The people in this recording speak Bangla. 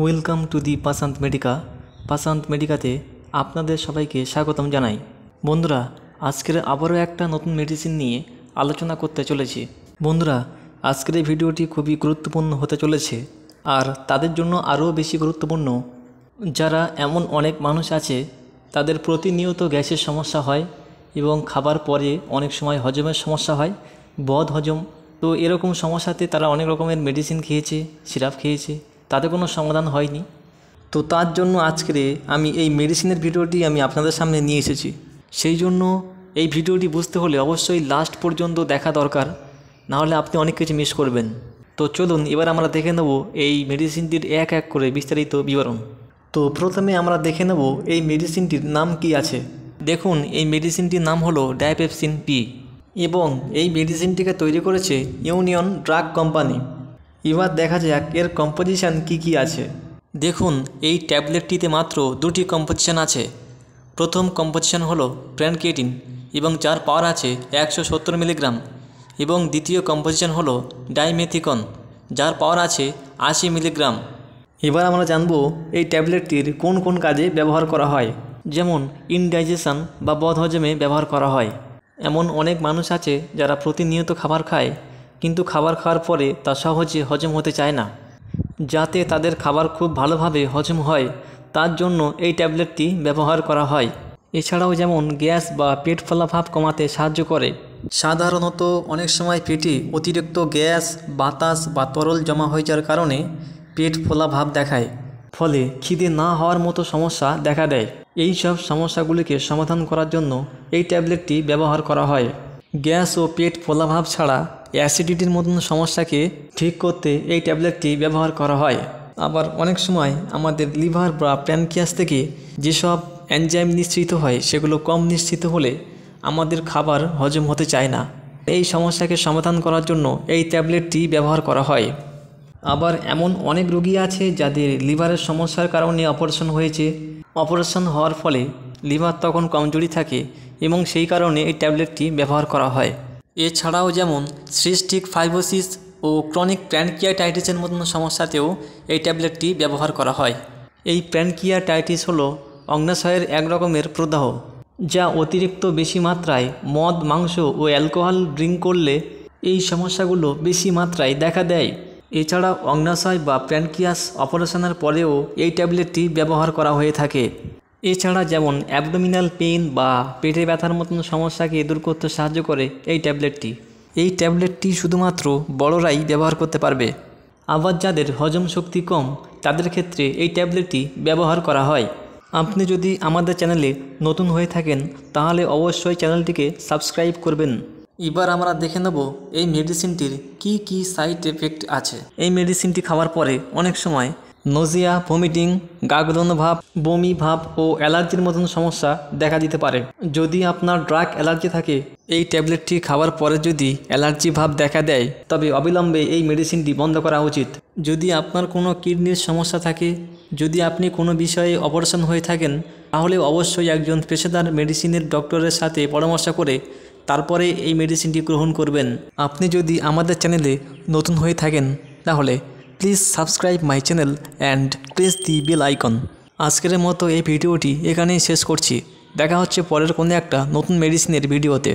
Welcome to the Pasanta Medica. পাসান্ত মেডিকাতে আপনাদের সবাইকে স্বাগতম জানাই। বন্ধুরা, আজকের আবারও একটা নতুন মেডিসিন নিয়ে আলোচনা করতে চলেছি। বন্ধুরা, আজকের এই ভিডিওটি খুবই গুরুত্বপূর্ণ হতে চলেছে, আর তাদের জন্য আরও বেশি গুরুত্বপূর্ণ যারা এমন অনেক মানুষ আছে তাদের প্রতিনিয়ত গ্যাসের সমস্যা হয় এবং খাবার পরে অনেক সময় হজমের সমস্যা হয়, বদ হজম। তো এরকম সমস্যাতে তারা অনেক রকমের মেডিসিন খেয়েছে, সিরাপ খেয়েছে, তাতে কোনো সমাধান হয়নি। তো তার জন্য আজকের আমি এই মেডিসিনের ভিডিওটি আমি আপনাদের সামনে নিয়ে এসেছি। সেই জন্য এই ভিডিওটি বুঝতে হলে অবশ্যই লাস্ট পর্যন্ত দেখা দরকার, নাহলে আপনি অনেক কিছু মিস করবেন। তো চলুন এবার আমরা দেখে নেব এই মেডিসিনটির এক এক করে বিস্তারিত বিবরণ। তো প্রথমে আমরা দেখে নেব এই মেডিসিনটির নাম কি আছে। দেখুন, এই মেডিসিনটির নাম হলো ডাইপেপসিন পি এবং এই মেডিসিনটিকে তৈরি করেছে ইউনিয়ন ড্রাগ কোম্পানি। এবার দেখা যাক এর কম্পোজিশন কি আছে। দেখুন, এই ট্যাবলেটটিতে মাত্র দুটি কম্পোজিশন আছে। প্রথম কম্পোজিশন হলো প্র্যানকেটিন এবং যার পাওয়ার আছে 170 মিলিগ্রাম, এবং দ্বিতীয় কম্পোজিশন হলো ডাইমেথিকন যার পাওয়ার আছে 80 মিলিগ্রাম। এবার আমরা জানব এই ট্যাবলেটটির কোন কোন কাজে ব্যবহার করা হয়। যেমন ইনডাইজেশন বা বদহজমে ব্যবহার করা হয়। এমন অনেক মানুষ আছে যারা প্রতিনিয়ত খাবার খায়, কিন্তু খাবার খাওয়ার পরে তা সহজে হজম হতে চায় না। যাতে তাদের খাবার খুব ভালোভাবে হজম হয় তার জন্য এই ট্যাবলেটটি ব্যবহার করা হয়। এছাড়াও যেমন গ্যাস বা পেট ফোলাভাব কমাতে সাহায্য করে। সাধারণত অনেক সময় পেটে অতিরিক্ত গ্যাস, বাতাস বা তরল জমা হয়ে যাওয়ার কারণে পেট ফোলাভাব দেখায়, ফলে খিদে না হওয়ার মতো সমস্যা দেখা দেয়। এই সব সমস্যাগুলিকে সমাধান করার জন্য এই ট্যাবলেটটি ব্যবহার করা হয়। গ্যাস ও পেট ফোলাভাব ছাড়া অ্যাসিডিটির মতন সমস্যাকে ঠিক করতে এই ট্যাবলেটটি ব্যবহার করা হয়। আবার অনেক সময় আমাদের লিভার বা প্যানক্রিয়াস থেকে যেসব এনজাইম নিঃসৃত হয় সেগুলো কম নিঃসৃত হলে আমাদের খাবার হজম হতে চায় না। এই সমস্যাকে সমাধান করার জন্য এই ট্যাবলেটটি ব্যবহার করা হয়। আবার এমন অনেক রোগী আছে যাদের লিভারের সমস্যার কারণে অপারেশন হয়েছে। অপারেশন হওয়ার ফলে লিভার তখন কমজোরি থাকে এবং সেই কারণে এই ট্যাবলেটটি ব্যবহার করা হয়। এছাড়াও যেমন সিস্টিক ফাইব্রোসিস ও ক্রনিক প্যানক্রিয়াটাইটিসের মতন সমস্যাতেও এই ট্যাবলেটটি ব্যবহার করা হয়। এই প্যানক্রিয়াটাইটিস হলো অগ্নাশয়ের এক রকমের প্রদাহ, যা অতিরিক্ত বেশি মাত্রায় মদ, মাংস ও অ্যালকোহল ড্রিঙ্ক করলে এই সমস্যাগুলো বেশি মাত্রায় দেখা দেয়। এছাড়া অগ্নাশয় বা প্যানক্রিয়াস অপারেশনের পরেও এই ট্যাবলেটটি ব্যবহার করা হয়ে থাকে। এছাড়া যেমন অ্যাবডোমিনাল পেইন বা পেটে ব্যথার মতন সমস্যাকে দূর করতে সাহায্য করে এই ট্যাবলেটটি। এই ট্যাবলেটটি শুধুমাত্র বড়রাই ব্যবহার করতে পারবে। আবার যাদের হজম শক্তি কম তাদের ক্ষেত্রে এই ট্যাবলেটটি ব্যবহার করা হয়। আপনি যদি আমাদের চ্যানেলে নতুন হয়ে থাকেন তাহলে অবশ্যই চ্যানেলটিকে সাবস্ক্রাইব করবেন। এবার আমরা দেখে নেব এই মেডিসিনটির কি সাইড এফেক্ট আছে। এই মেডিসিনটি খাওয়ার পরে অনেক সময় নোজিয়া, ভমিটিং, গা গুলানো ভাব, বমি ভাব ও অ্যালার্জির মতন সমস্যা দেখা দিতে পারে। যদি আপনার ড্রাগ অ্যালার্জি থাকে, এই ট্যাবলেটটি খাওয়ার পরে যদি অ্যালার্জি ভাব দেখা দেয় তবে অবিলম্বে এই মেডিসিনটি বন্ধ করা উচিত। যদি আপনার কোনো কিডনির সমস্যা থাকে, যদি আপনি কোনো বিষয়ে অপারেশন হয়ে থাকেন, তাহলে অবশ্যই একজন পেশাদার মেডিসিনের ডক্টরের সাথে পরামর্শ করে তারপরে এই মেডিসিনটি গ্রহণ করবেন। আপনি যদি আমাদের চ্যানেলে নতুন হয়ে থাকেন তাহলে please subscribe my channel and press the bell icon. আজকের মতো এই ভিডিওটি এখানেই শেষ করছি। দেখা হচ্ছে পরের কোনো একটা নতুন মেডিসিনের ভিডিওতে।